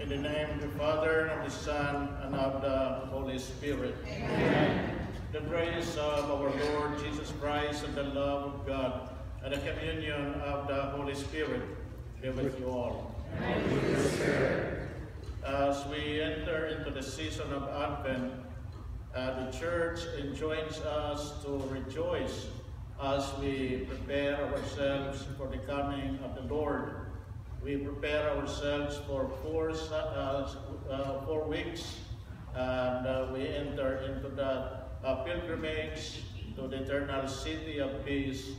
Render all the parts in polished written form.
In the name of the Father, and of the Son, and of the Holy Spirit. Amen. The grace of our Lord Jesus Christ, and the love of God, and the communion of the Holy Spirit be with you all. And with your spirit. As we enter into the season of Advent, the Church enjoins us to rejoice as we prepare ourselves for the coming of the Lord. We prepare ourselves for 4 weeks, and we enter into the pilgrimage to the eternal city of peace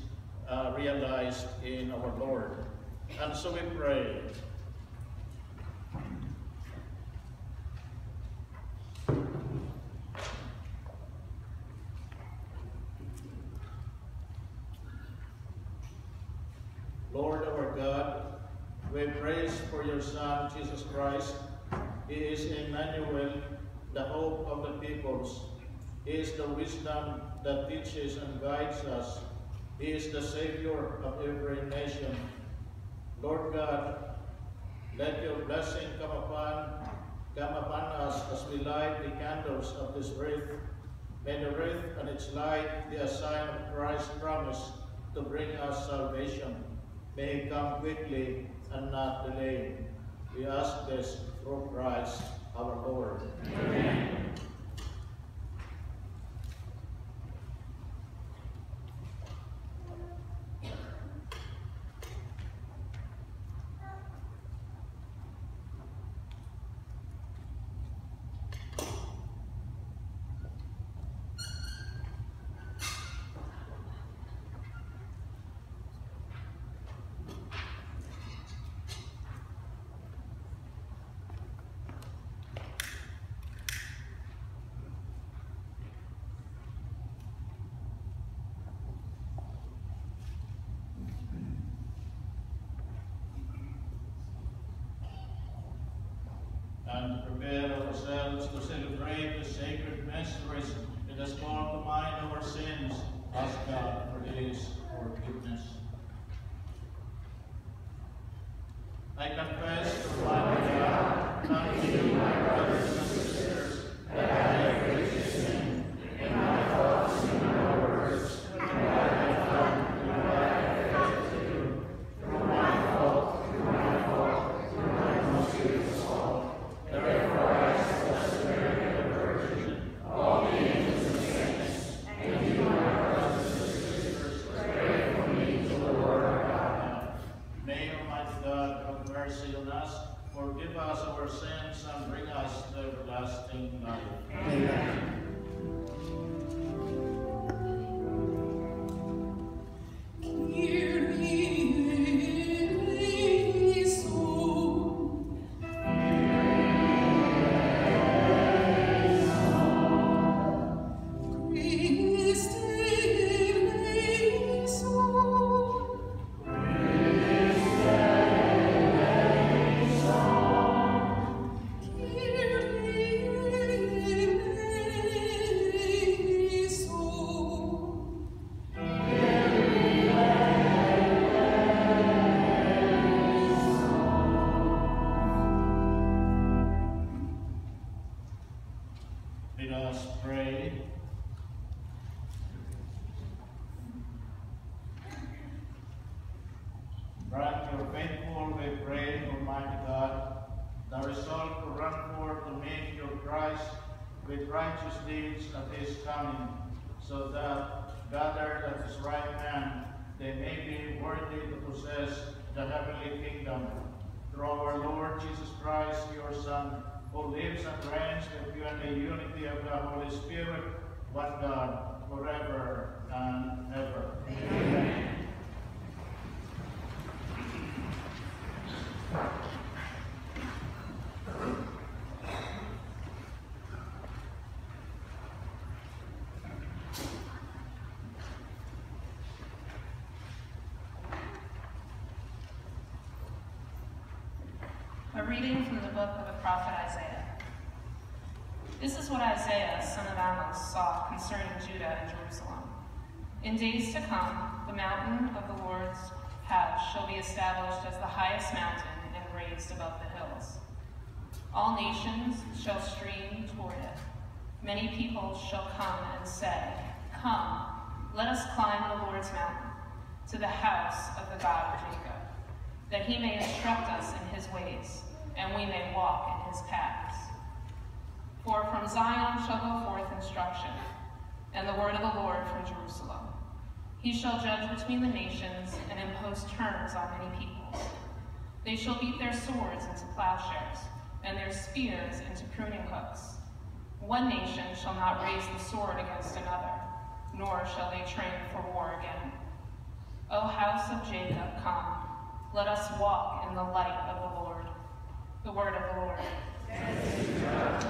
realized in our Lord. And so we pray. Lord our God, we praise for your Son, Jesus Christ. He is Emmanuel, the hope of the peoples. He is the wisdom that teaches and guides us. He is the Savior of every nation. Lord God, let your blessing come upon us as we light the candles of this wreath. May the wreath and its light be a sign of Christ's promise to bring us salvation. May he come quickly and not delay. We ask this through Christ our Lord. Amen. And prepare ourselves to celebrate the sacred mysteries. Let us call to mind our sins. Ask God for His forgiveness. I confess to Almighty God, and to you, my brothers and sisters, that I have greatly sinned in my thoughts and in my words, and what I have done and what I have failed to do, through my fault, through my most grievous fault. Therefore I ask Blessed Mary, the Virgin, all the angels and saints, and you, my brothers and sisters, pray for me to the Lord our God. May Almighty God have mercy on us, forgive us our sins, and bring us to everlasting life. Amen. Let us pray. Grant your faithful, we pray, Almighty God, the resolve to run forth to meet your Christ with righteous deeds at his coming, so that, gathered at his right hand, they may be worthy to possess the heavenly kingdom. Through our Lord Jesus Christ, your Son, who lives and reigns with you in the unity of the Holy Spirit, one God, forever and ever. Amen. A reading from the book of the prophet Isaiah. This is what Isaiah, son of Amos, saw concerning Judah and Jerusalem. In days to come, the mountain of the Lord's house shall be established as the highest mountain and raised above the hills. All nations shall stream toward it. Many people shall come and say, "Come, let us climb the Lord's mountain, to the house of the God of Jacob, that he may instruct us in his ways, and we may walk in his paths." For from Zion shall go forth instruction, and the word of the Lord from Jerusalem. He shall judge between the nations and impose terms on many peoples. They shall beat their swords into plowshares, and their spears into pruning hooks. One nation shall not raise the sword against another, nor shall they train for war again. O house of Jacob, come, let us walk in the light of the Lord. The word of the Lord. Thanks be to God.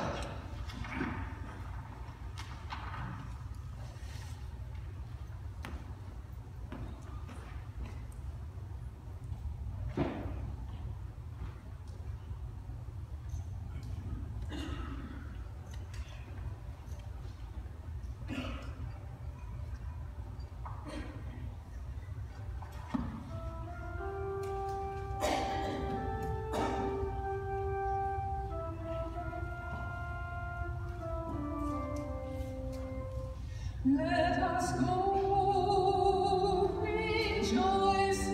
Let us go rejoicing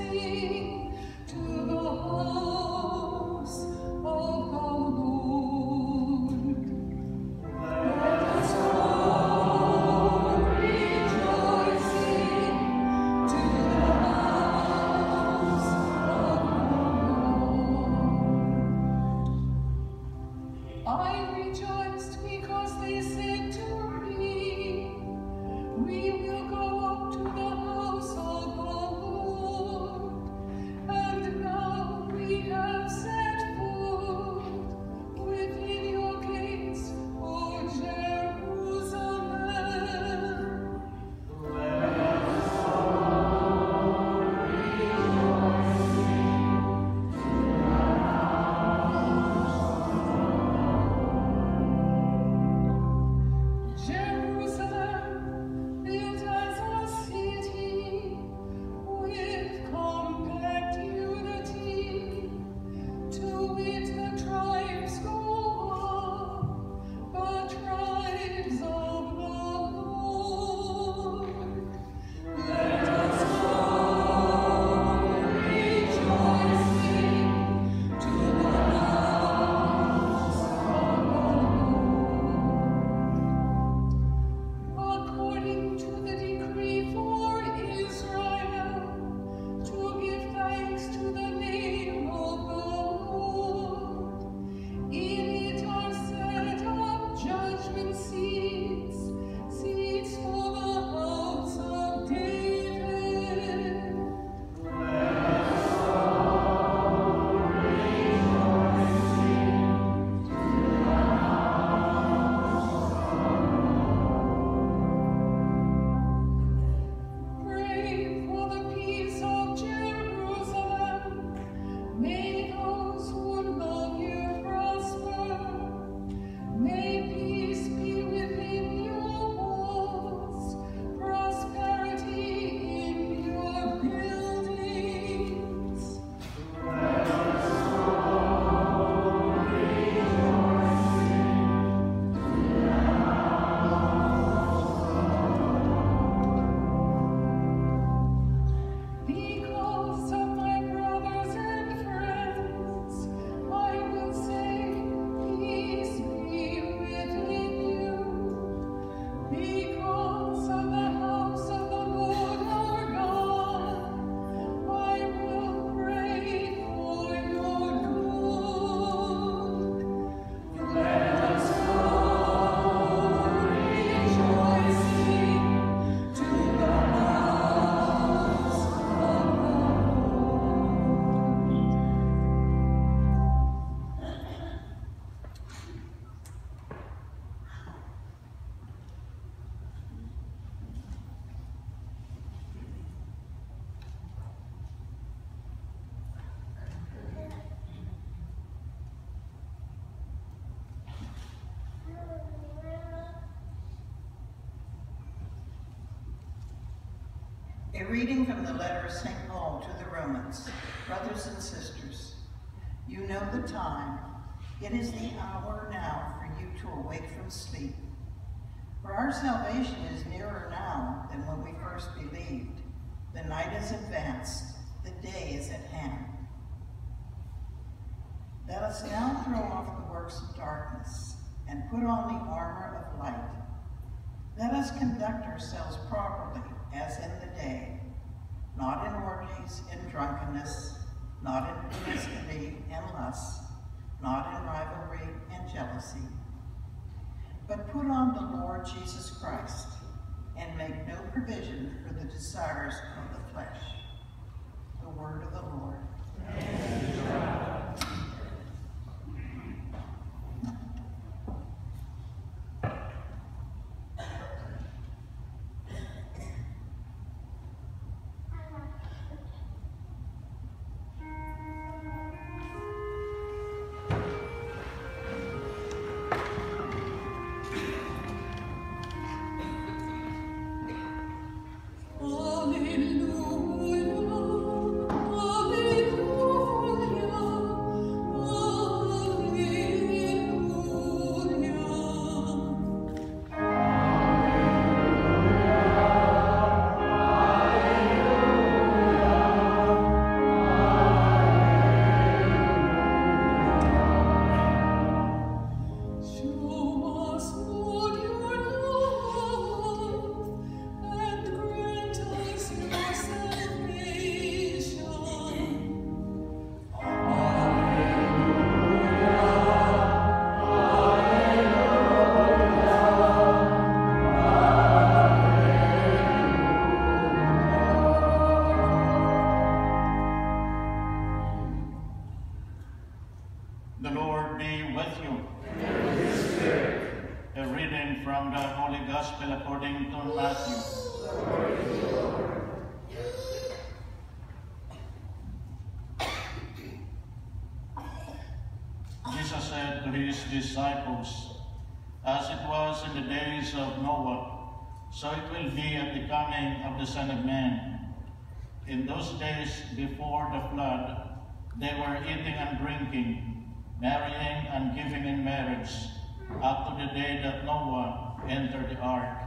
to the house of the Lord. Let us go rejoicing to the house of the Lord. I rejoiced because they said to me, "We will go up to the house of the Lord." And now we have set foot within your gates, O Jerusalem. Let us all rejoicing to the house of the Lord. Jerusalem, built as a city with compact unity, to it the tribes go up, the tribes of the Lord. Let us go rejoicing to the house of the Lord. According to the decree for Israel, to give thanks to the name of the Lord. In it are set up judgment seats, seats for the house of David. Let us all rejoicing to the house of Pray for the peace of Jerusalem. May those who love you prosper. May peace be within your walls, prosperity in your buildings. Let us all rejoicing to the house of Because of my brothers and friends, I will say, peace be within you. Because of the house of the Lord our God, I will pray for your good. Let us go rejoicing to the house of the A reading from the letter of St. Paul to the Romans. Brothers and sisters, you know the time It is the hour now for you to awake from sleep. For our salvation is nearer now than when we first believed. The night is advanced, the day is at hand. Let us now throw off the works of darkness and put on the armor of light. Let us conduct ourselves properly as in the day, not in orgies and drunkenness, not in promiscuity and lust, not in rivalry and jealousy, but put on the Lord Jesus Christ and make no provision for the desires of the flesh. The word of the Lord. The Lord be with you. And with your spirit. A reading from the Holy Gospel according to Matthew. Glory to you, Lord. Jesus said to his disciples, "As it was in the days of Noah, so it will be at the coming of the Son of Man. In those days before the flood, they were eating and drinking, marrying and giving in marriage, up to the day that Noah entered the ark.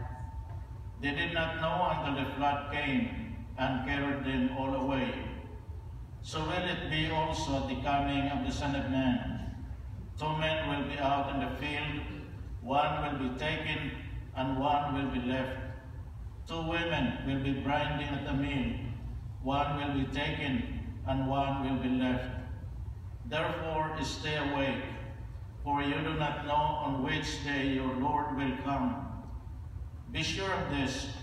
They did not know until the flood came and carried them all away. So will it be also at the coming of the Son of Man. 2 men will be out in the field, one will be taken and one will be left. 2 women will be grinding at the mill, one will be taken and one will be left. Therefore stay awake, for you do not know on which day your Lord will come. Be sure of this,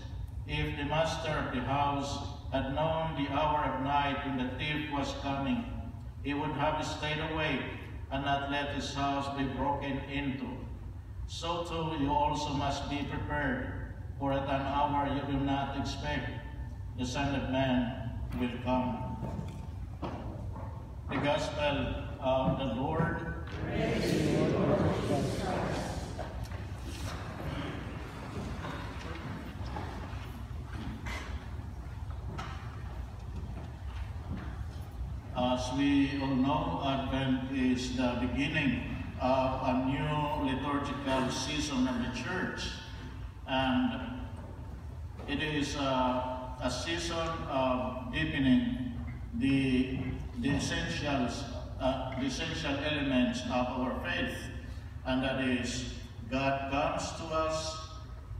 if the master of the house had known the hour of night when the thief was coming, he would have stayed awake and not let his house be broken into. So too you also must be prepared, for at an hour you do not expect, the Son of Man will come." The Gospel of the Lord. Praise to you, Lord Jesus Christ. As we all know, Advent is the beginning of a new liturgical season of the Church. And it is a season of deepening the essential elements of our faith. And that is, God comes to us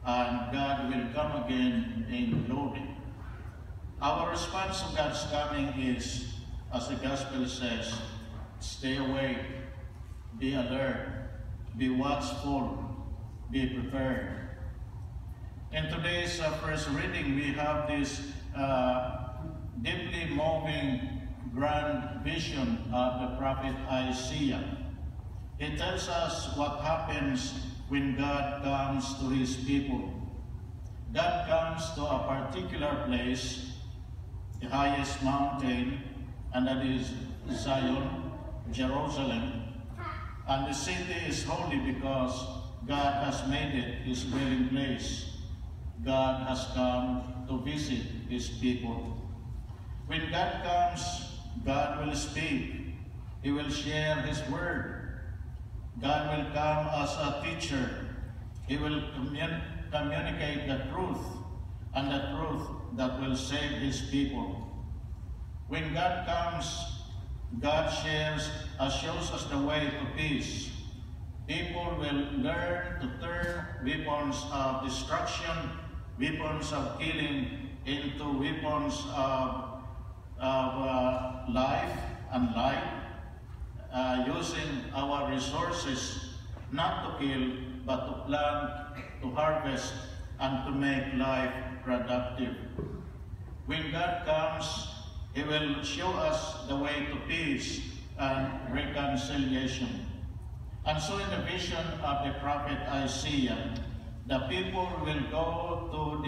and God will come again in glory. Our response to God's coming is, as the Gospel says, stay awake, be alert, be watchful, be prepared. In today's first reading, we have this deeply moving grand vision of the prophet Isaiah. It tells us what happens when God comes to his people. God comes to a particular place, the highest mountain, and that is Zion, Jerusalem. And the city is holy because God has made it his dwelling place. God has come to visit his people. When God comes, God will speak. He will share his word. God will come as a teacher. He will communicate the truth, and the truth that will save his people. When God comes, God shows us the way to peace. People will learn to turn weapons of destruction, weapons of killing, into weapons of life and light, using our resources not to kill, but to plant, to harvest, and to make life productive. When God comes, he will show us the way to peace and reconciliation. And so in the vision of the prophet Isaiah, the people will go to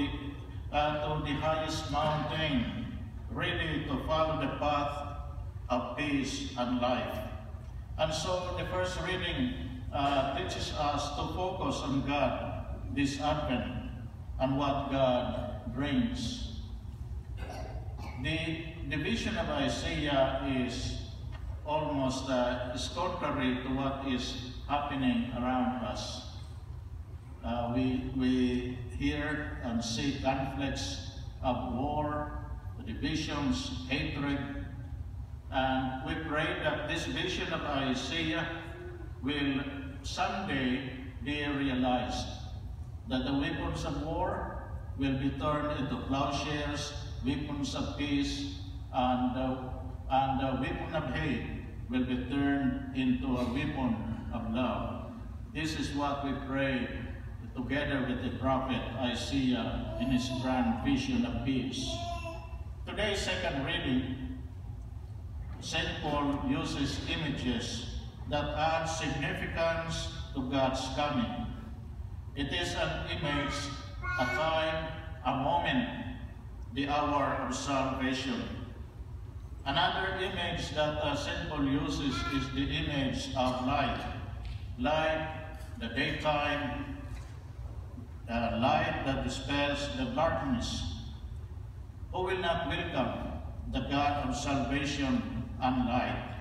the highest mountain, ready to follow the path of peace and life. And so the first reading teaches us to focus on God this Advent and what God brings. The vision of Isaiah is almost is contrary to what is happening around us. We hear and see conflicts of war, divisions, hatred, and we pray that this vision of Isaiah will someday be realized, that the weapons of war will be turned into plowshares, weapons of peace, and the weapon of hate will be turned into a weapon of love. This is what we pray together with the prophet Isaiah in his grand vision of peace. Today's second reading, St. Paul uses images that add significance to God's coming. It is an image, a time, a moment, the hour of salvation. Another image that St. Paul uses is the image of light. Light, the daytime, light that dispels the darkness. Who will not welcome the God of salvation and light?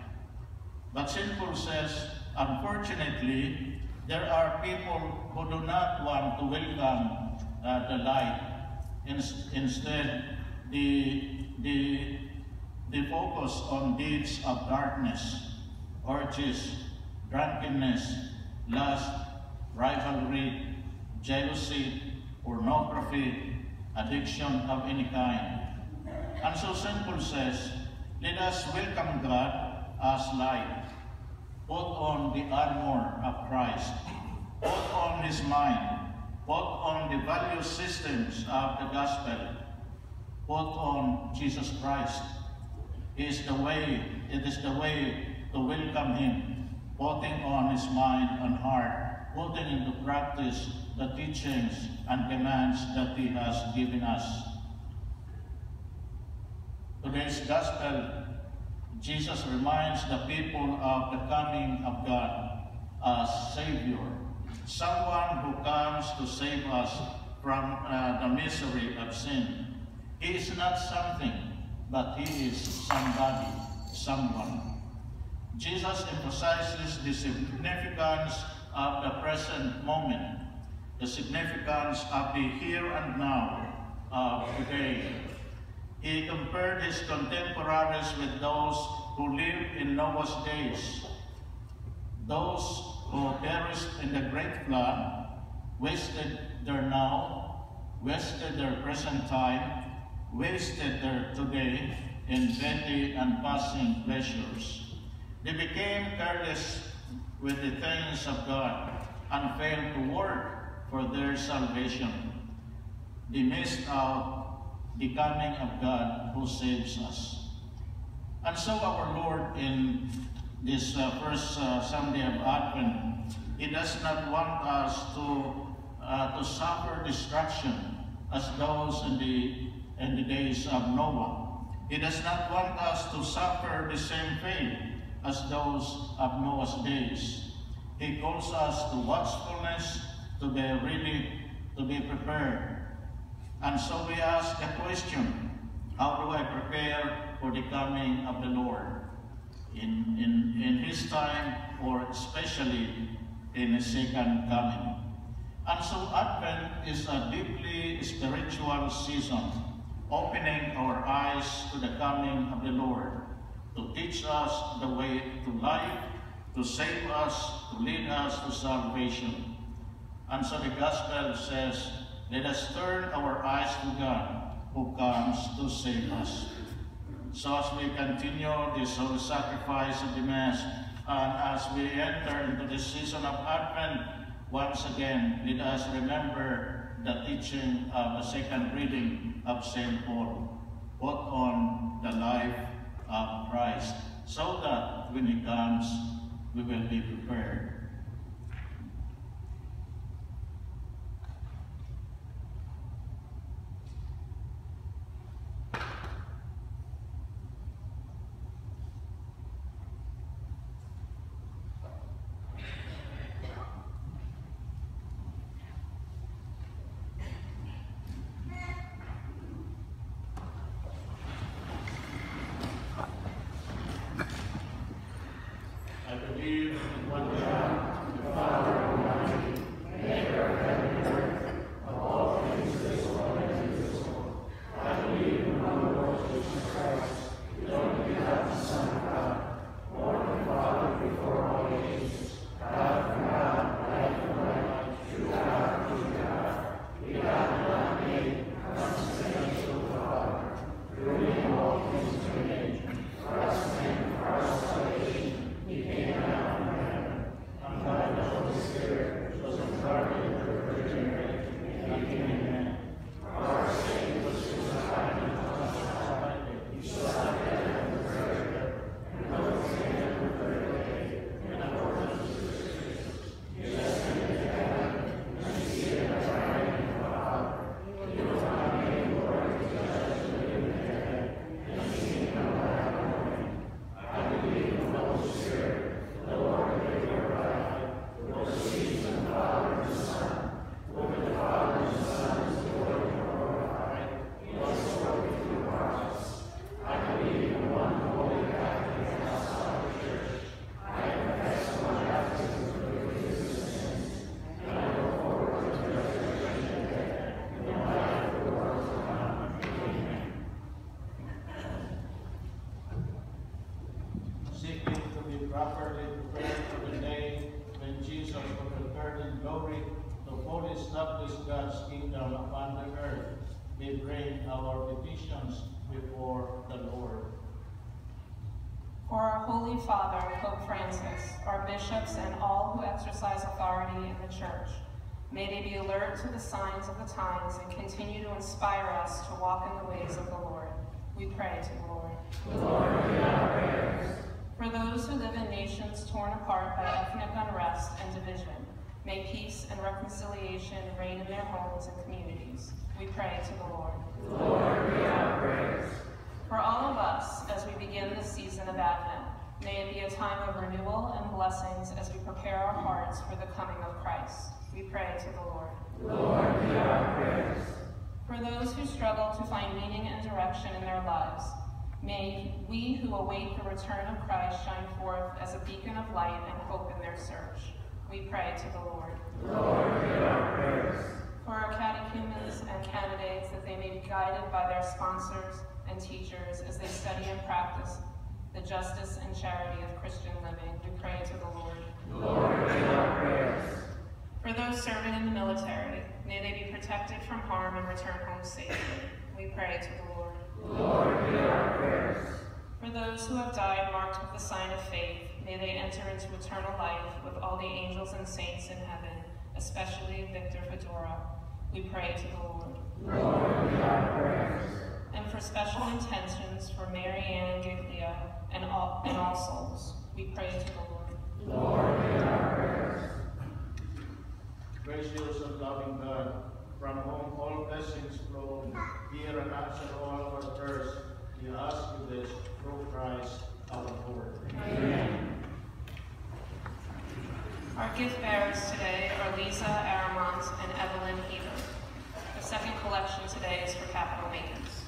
But St. Paul says, unfortunately, there are people who do not want to welcome the light. Instead, they focus on deeds of darkness, orgies, drunkenness, lust, rivalry, jealousy, pornography, addiction of any kind. And so St. Paul says, let us welcome God as light. Put on the armor of Christ. Put on his mind. Put on the value systems of the gospel. Put on Jesus Christ. It is the way to welcome him, putting on his mind and heart, putting into practice the teachings and commands that he has given us. Today's gospel, Jesus reminds the people of the coming of God as Savior, someone who comes to save us from the misery of sin. He is not something, but he is somebody, someone. Jesus emphasizes the significance of the present moment, the significance of the here and now of today. He compared his contemporaries with those who lived in Noah's days, those who perished in the great flood, wasted their now, wasted their present time, wasted their today in petty and passing pleasures. They became careless with the things of God and failed to work for their salvation. They missed out the coming of God who saves us. And so our Lord, in this first Sunday of Advent, he does not want us to suffer destruction as those in the days of Noah. He does not want us to suffer the same fate as those of Noah's days. He calls us to watchfulness, to be ready, to be prepared. And so we ask the question, how do I prepare for the coming of the Lord? in his time, or especially in his second coming. And so Advent is a deeply spiritual season, opening our eyes to the coming of the Lord, to teach us the way to life, to save us, to lead us to salvation. And so the Gospel says, let us turn our eyes to God, who comes to save us. So as we continue this holy sacrifice of the Mass, and as we enter into this season of Advent, once again, let us remember the teaching of the second reading of St. Paul, put on the life of Christ, so that when he comes, we will be prepared. Properly prepared for the day when Jesus will return in glory to fully establish God's kingdom upon the earth. We bring our petitions before the Lord. For our Holy Father, Pope Francis, our bishops, and all who exercise authority in the Church, may they be alert to the signs of the times and continue to inspire us to walk in the ways of the Lord. We pray to the Lord. Lord, hear our prayers. For those who live in nations torn apart by ethnic unrest and division, may peace and reconciliation reign in their homes and communities. We pray to the Lord. Lord, hear our prayers. For all of us, as we begin this season of Advent, may it be a time of renewal and blessings as we prepare our hearts for the coming of Christ. We pray to the Lord. Lord, hear our prayers. For those who struggle to find meaning and direction in their lives, may we who await the return of Christ shine forth as a beacon of light and hope in their search. We pray to the Lord. Lord, hear our prayers. For our catechumens and candidates, that they may be guided by their sponsors and teachers as they study and practice the justice and charity of Christian living. We pray to the Lord. Lord, hear our prayers. For those serving in the military, may they be protected from harm and return home safely. We pray to the Lord. Lord, hear our prayers. For those who have died marked with the sign of faith, may they enter into eternal life with all the angels and saints in heaven, especially Victor Fedora. We pray to the Lord. Lord, hear our prayers. And for special intentions for Mary Ann Giglia and all souls, we pray to the Lord. Lord, hear our prayers. Gracious and loving God, from whom all blessings flow, hear and answer all our prayers. We ask you this through Christ our Lord. Amen. Our gift bearers today are Lisa Aramont and Evelyn Heber. The second collection today is for capital maintenance.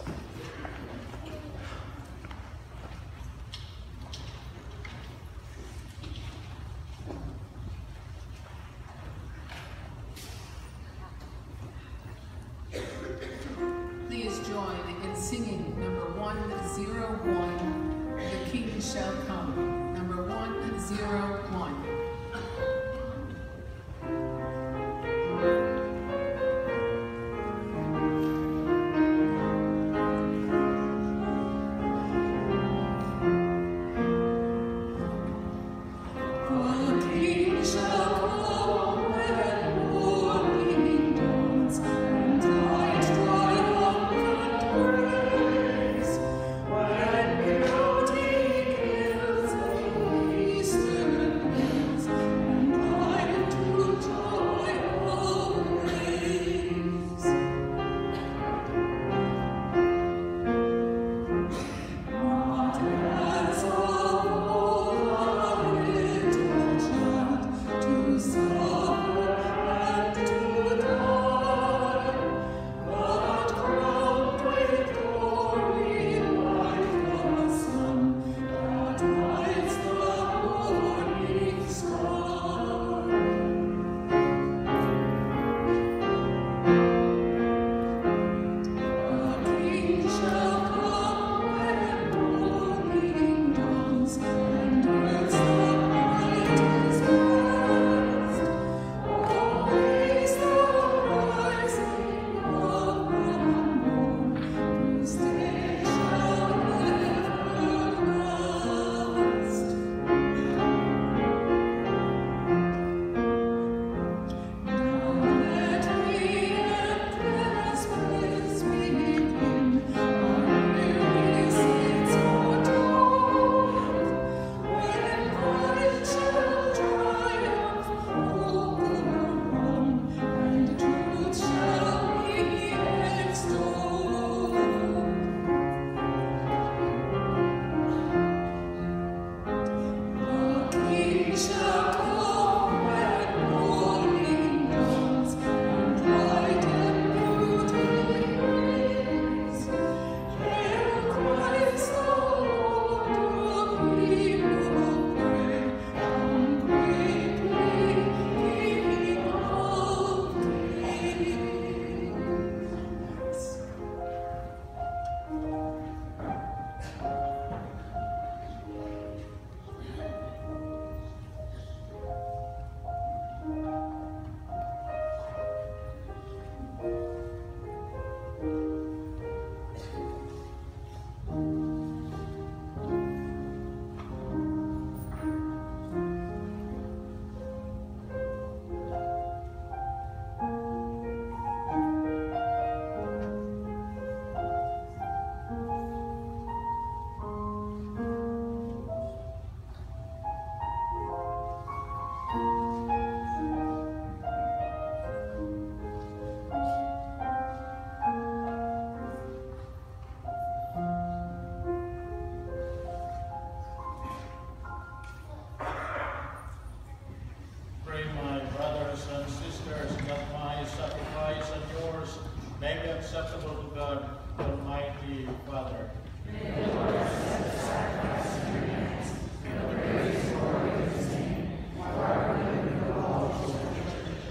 Pray, my brothers and sisters, that my sacrifice and yours may be acceptable to God, Almighty Father. May the Lord accept the sacrifice in your hands, for the praise and glory of his name, for our good and for all his church.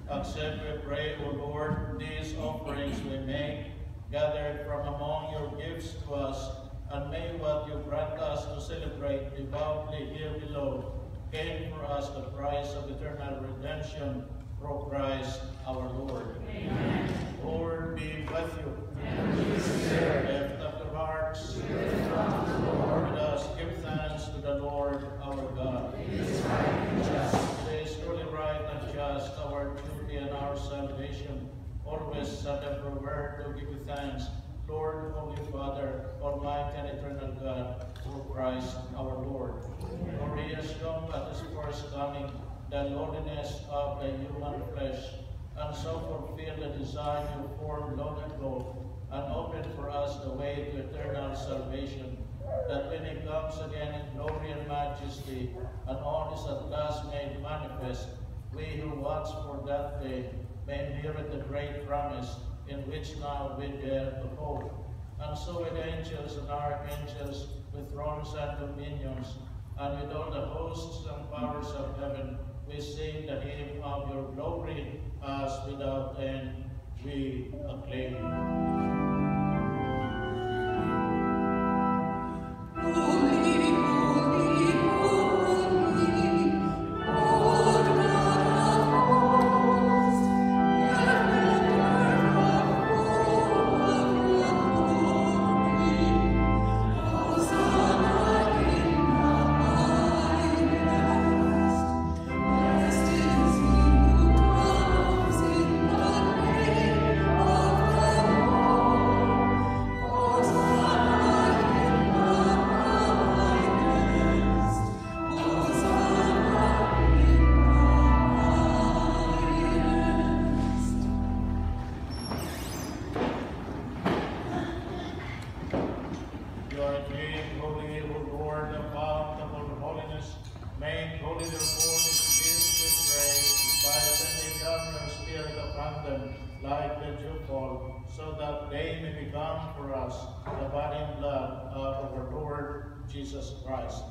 Accept, we pray, O Lord, these offerings we make, gathered from among your gifts to us, and may what you grant us to celebrate devoutly here below gain for us the prize of eternal redemption through Christ our Lord. Amen. Lord be with you. And with your spirit. Lift up your hearts. We lift up to the Lord. Let us give thanks to the Lord our God. It is right and just. It is truly right and just, our duty and our salvation, always and everywhere to give you thanks, Lord, Holy Father, Almighty and eternal God, through Christ our Lord. For he has shown at his first coming the lowliness of the human flesh, and so fulfilled the design you formed long ago, and opened for us the way to eternal salvation, that when he comes again in glory and majesty, and all is at last made manifest, we who watch for that day may inherit the great promise in which now we dare to hope. And so with angels and archangels, with thrones and dominions, and with all the hosts and powers of heaven, we sing the hymn of your glory, as without end we acclaim. Holy, holy, holy, Lord God of hosts, heaven and earth are full of your glory. Hosanna in the highest. Blessed is he who comes in the name of the Lord. Hosanna in the highest. Hosanna in You are indeed holy, O Lord, the fount of all holiness. Make holy their bodies, this we pray, by sending down your Spirit upon them, like the dewfall, so that they may become for us the body and blood of our Lord Jesus Christ.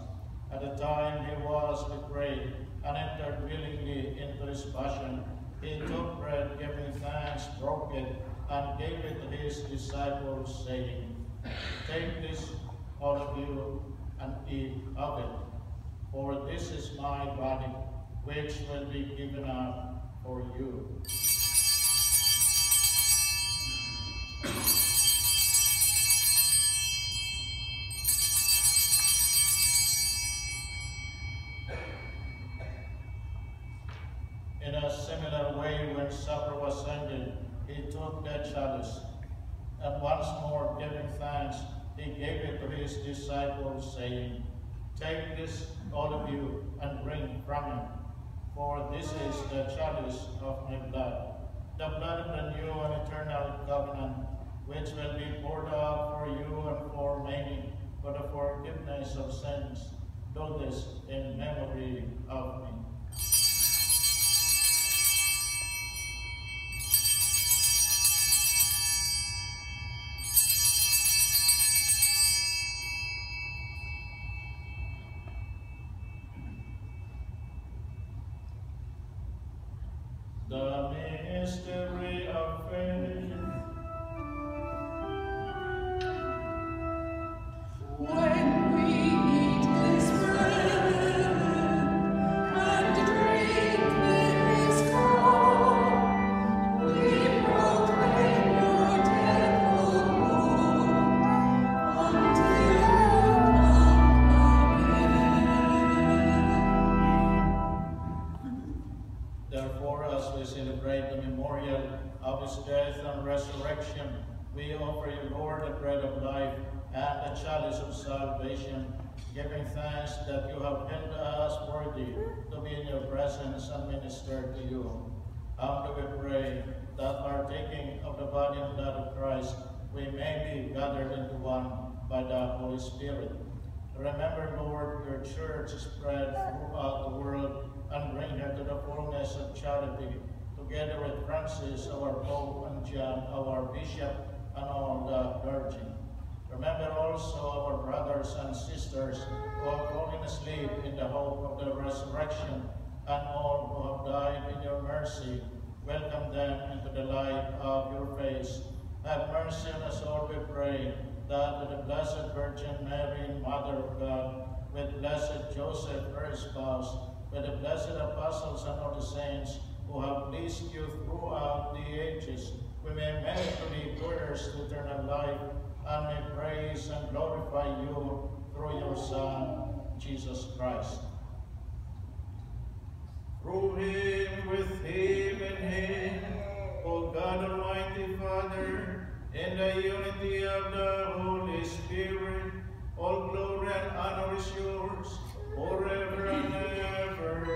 At the time he was betrayed and entered willingly into his passion, he took bread, giving thanks, broke it, and gave it to his disciples, saying, Take this, all of you, and eat of it, for this is my body, which will be given up for you. In a similar way, when supper was ended, he took the chalice, and once more giving thanks, he gave it to his disciples, saying, Take this, all of you, and drink from it, for this is the chalice of my blood, the blood of the new and eternal covenant, which will be poured out for you and for many, for the forgiveness of sins. Do this in memory of me. The mystery of faith. When we eat his bread and drink his cup, we proclaim your death, O Lord, until you come again. Therefore, as we celebrate the memorial of his death and resurrection, we offer you, Lord, the bread of life and the chalice of salvation, giving thanks that you have held us worthy to be in your presence and minister to you. Humbly we pray that partaking of the body and blood of Christ, we may be gathered into one by the Holy Spirit. Remember, Lord, your church spread throughout the world, and bring her to the fullness of charity, together with Francis, our Pope, and John, our Bishop, and all the clergy. Remember also our brothers and sisters who have fallen asleep in the hope of the resurrection, and all who have died in your mercy. Welcome them into the light of your face. Have mercy on us all, we pray, that with the Blessed Virgin Mary, Mother of God, with blessed Joseph, her spouse, with the blessed apostles and all the saints who have pleased you throughout the ages, we may merit to be heirs to eternal life, and may praise and glorify you through your Son, Jesus Christ. Through him, with him, in him, O God Almighty Father, in the unity of the Holy Spirit, all glory and honor is yours, forever and ever.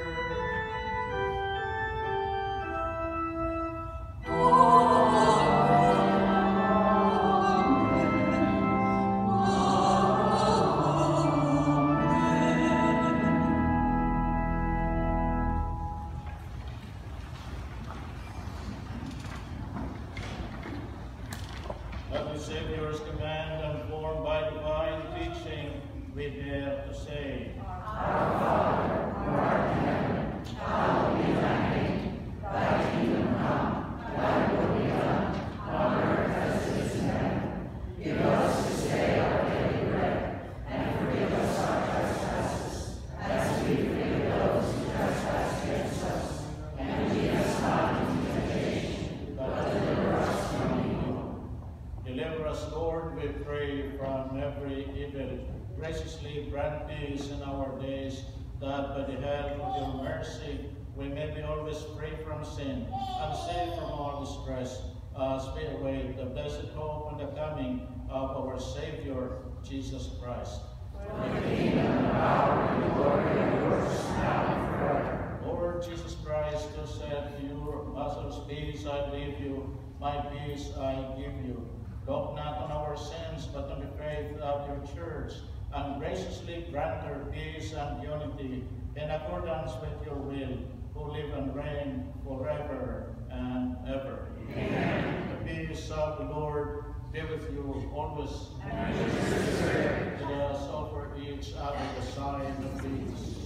At the Savior's command and formed by divine teaching, we dare to say, Our Father, who art in heaven, hallowed be thy name. Thy kingdom come, thy will be done, on earth as it is in heaven. Give us this day our daily bread, and forgive us our trespasses, as we forgive those who trespass against us. And lead us not into temptation, but deliver us from evil. Deliver us, Lord, we pray, from every evil. Graciously grant peace in our days, that by the help of your mercy we may be always free from sin and safe from all distress, as we await the blessed hope and the coming of our Savior, Jesus Christ. For the kingdom, and power, and glory are yours, now and forever. Lord Jesus Christ, who said to your apostles, peace I leave you, my peace I give you. Look not on our sins, but on the faith of your church, and graciously grant her peace and unity in accordance with your will, who live and reign forever and ever. Amen. The peace of the Lord be with you always. And with your spirit. Let us offer each other the sign of peace.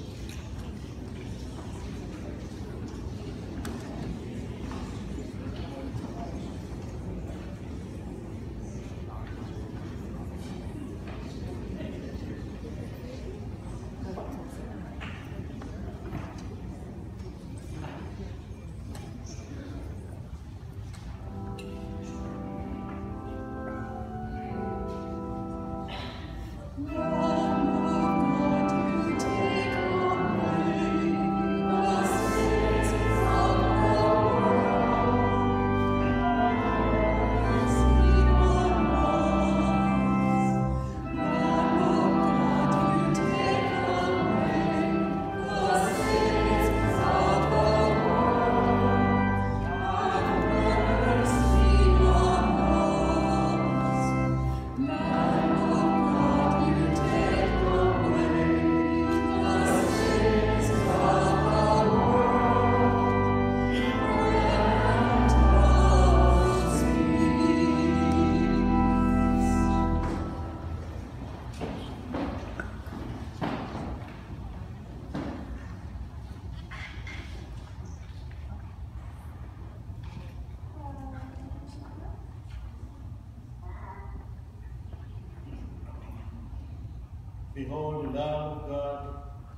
Behold the Lamb of God.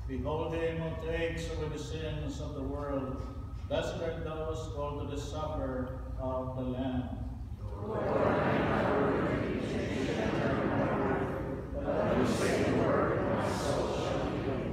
Behold him who takes away the sins of the world. Blessed are those called to the supper of the Lamb. Lord, I am not worthy to take the of my word, but you say the word, and my soul shall be healed.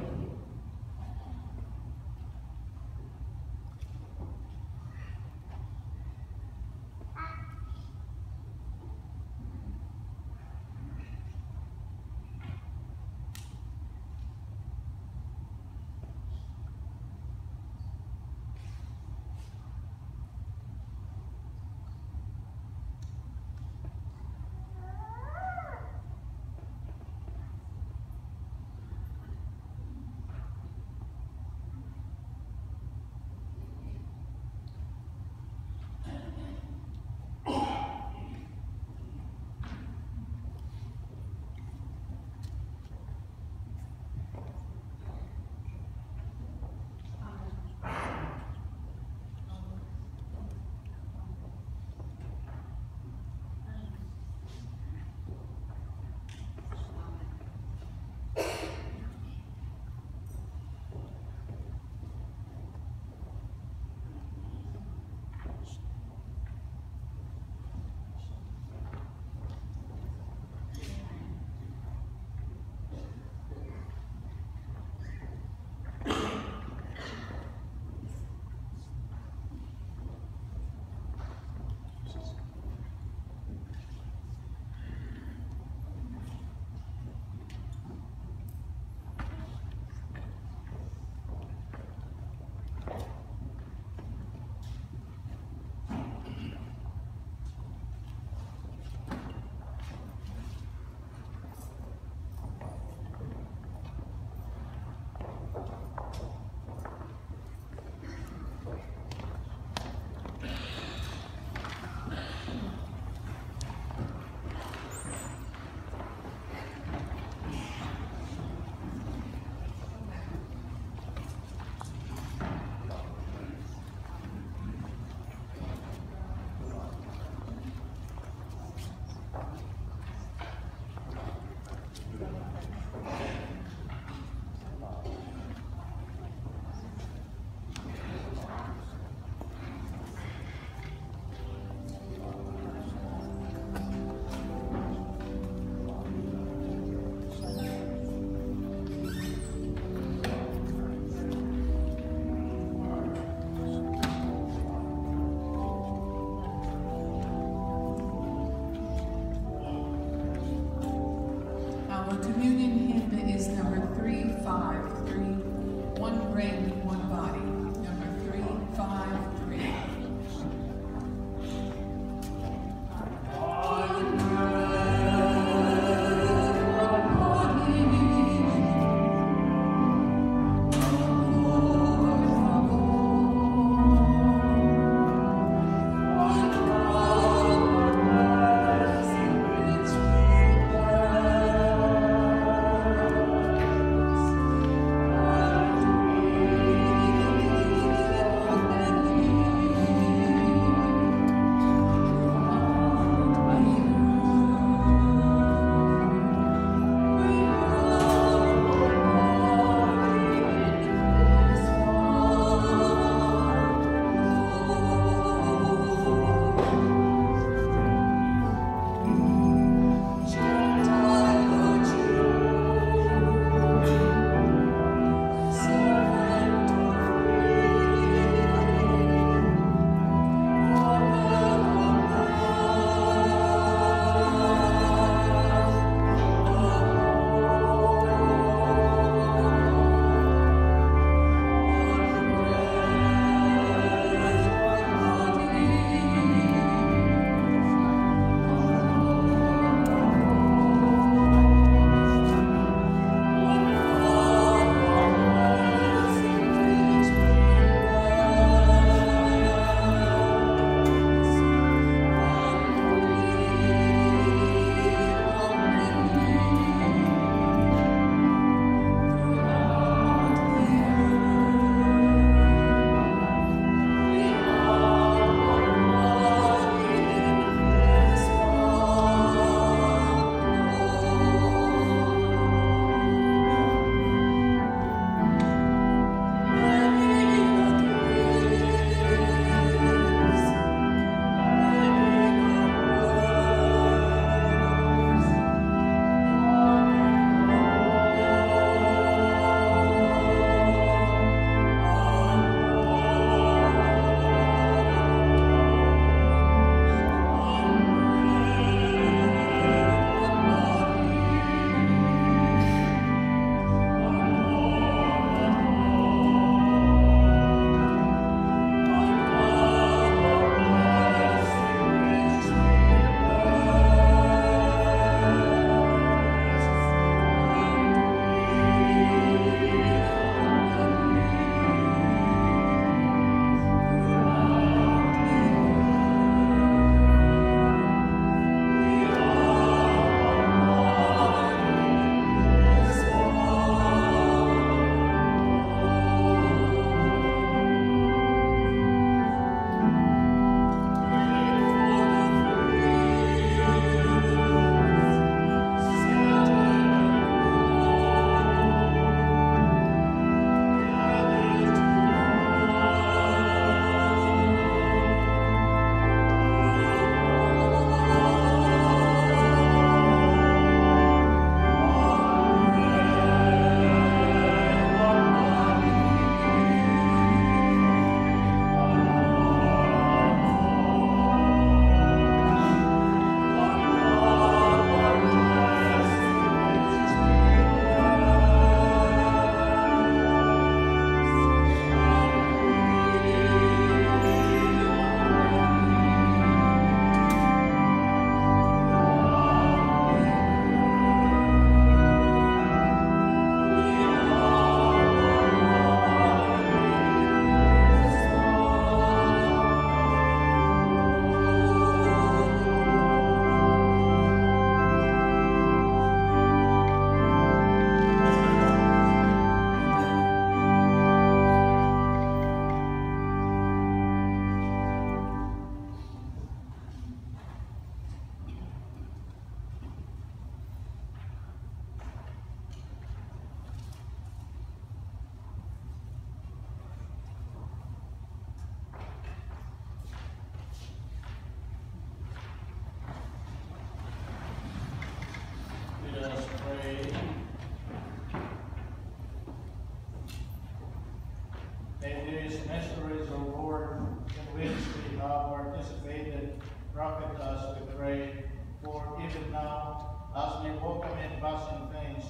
profit us, we pray. For even now, as we walk amid passing things,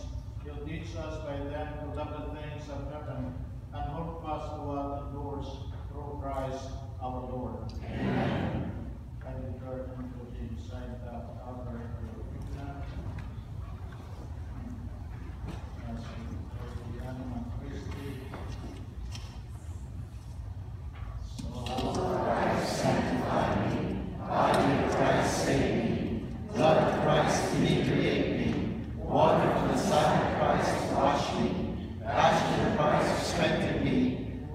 you'll teach us by them to love the things of heaven, and hold fast to what endures through Christ our Lord. Amen. And the curtain to be beside the altar as we the animal Christi. Christ, sanctify me. Body of Christ, save me. Blood of Christ, recreate me. Water from the Son of Christ, wash me. Passion of Christ, strengthen me.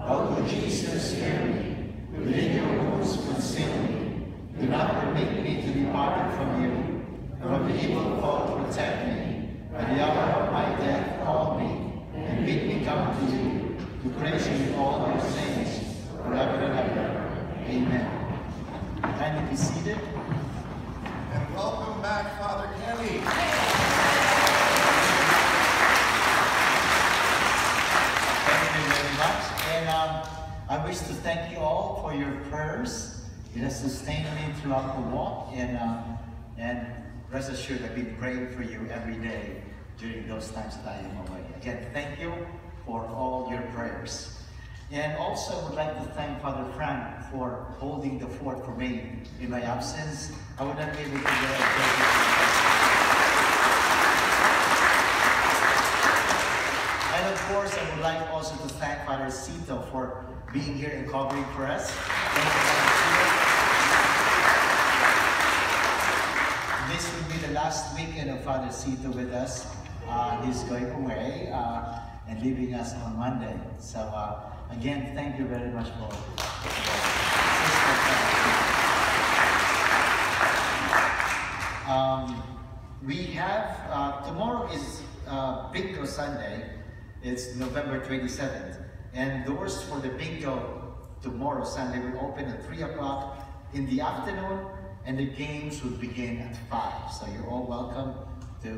O good Jesus, hear me. Within your wounds, conceal me. Do not permit me to be parted from you. From the evil foe, protect me. At the hour of my death, call me, and bid me come to you, to praise you in all your saints, forever and ever. Amen. Kindly be seated. And welcome back, Father Kenny. Thank you very much. And I wish to thank you all for your prayers. It has sustained me throughout the walk, and rest assured I've been praying for you every day during those times that I am away. Again, thank you for all your prayers. And also would like to thank Father Frank for holding the fort for me in my absence. I would not be able to go. And of course, I would like also to thank Father Cito for being here and covering for us. Thank you, Father Cito. This will be the last weekend of Father Cito with us. He's going away and leaving us on Monday. So again, thank you very much for we have, tomorrow is Bingo Sunday. It's November 27th. And doors for the Bingo tomorrow, Sunday, will open at 3 o'clock in the afternoon, and the games will begin at 5. So you're all welcome to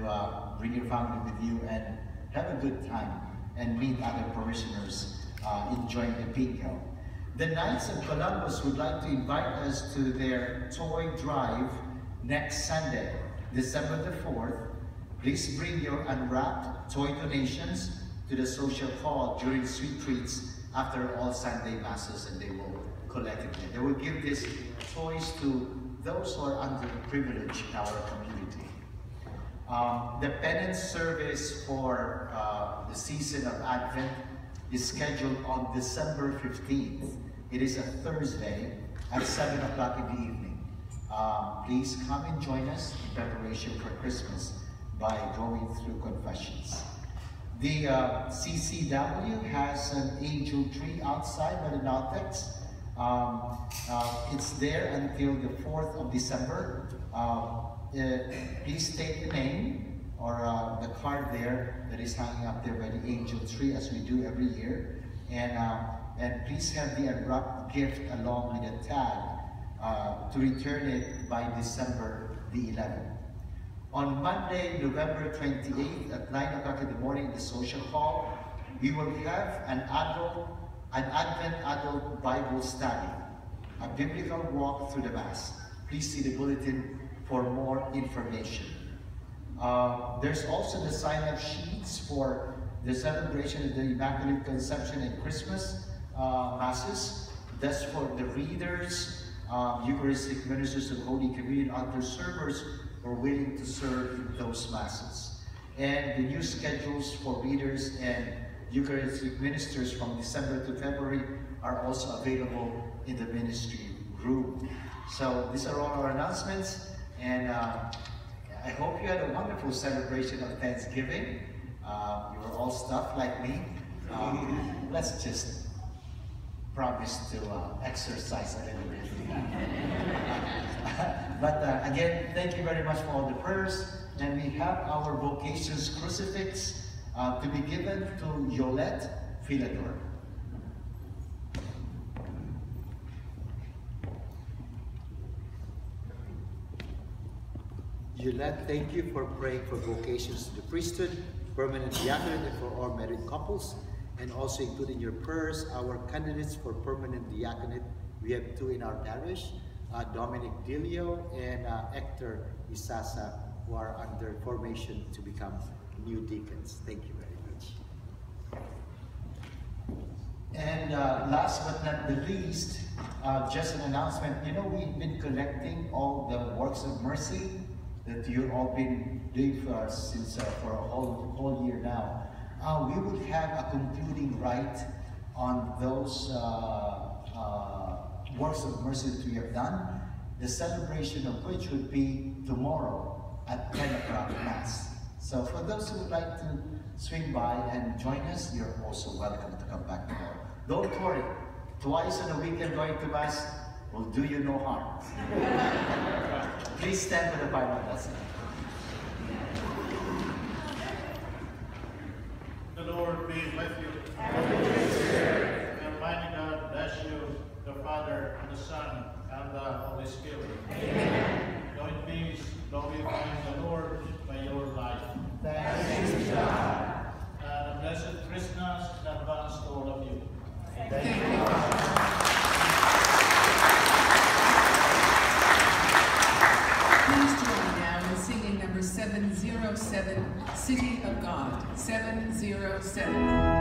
bring your family with you and have a good time and meet other parishioners enjoying the Bingo. The Knights of Columbus would like to invite us to their toy drive next Sunday, December the 4th. Please bring your unwrapped toy donations to the social hall during sweet treats after all Sunday masses, and they will collect it. They will give these toys to those who are underprivileged in our community. The penance service for the season of Advent is scheduled on December 15th. It is a Thursday at 7 o'clock in the evening. Please come and join us in preparation for Christmas by going through confessions. The CCW has an angel tree outside by the narthex. It's there until the 4th of December. Please take the name or the card there that is hanging up there by the angel tree, as we do every year. And please have the unwrapped gift along with a tag to return it by December the 11th. On Monday, November 28th at 9 o'clock in the morning in the social hall, we will have an Advent adult Bible study, a biblical walk through the Mass. Please see the bulletin for more information. There's also the sign-up sheets for the celebration of the Immaculate Conception and Christmas Masses. That's for the readers, Eucharistic ministers of Holy Communion, altar servers who are willing to serve in those Masses. And the new schedules for readers and Eucharistic ministers from December to February are also available in the ministry room. So these are all our announcements, and I hope you had a wonderful celebration of Thanksgiving. You were all stuffed like me. Let's just promise to exercise a little bit. But again, thank you very much for all the prayers. And we have our vocations crucifix to be given to Yolette Filador. Yolette, thank you for praying for vocations to the priesthood, permanent diaconate, and for all married couples, and also including your prayers, our candidates for permanent diaconate. We have 2 in our parish, Dominic Dilio and Hector Isasa, who are under formation to become new deacons. Thank you very much. And last but not the least, just an announcement. You know, we've been collecting all the works of mercy that you've all been doing for us since for a whole year now. We will have a concluding rite on those works of mercy that we have done, the celebration of which would be tomorrow at 10 o'clock Mass. So for those who would like to swing by and join us, you're also welcome to come back tomorrow. Don't worry, twice on a weekend going to Mass will do you no harm. Please stand for the final blessing. The Lord be with you. The Almighty God bless you, the Father, and the Son, and the Holy Spirit. Amen. Go in peace, glorifying the Lord by your life. Thanks be to God. And a blessed Christmas in advance to all of you. Thank you. Please join me now in singing number 707, City of God. 707.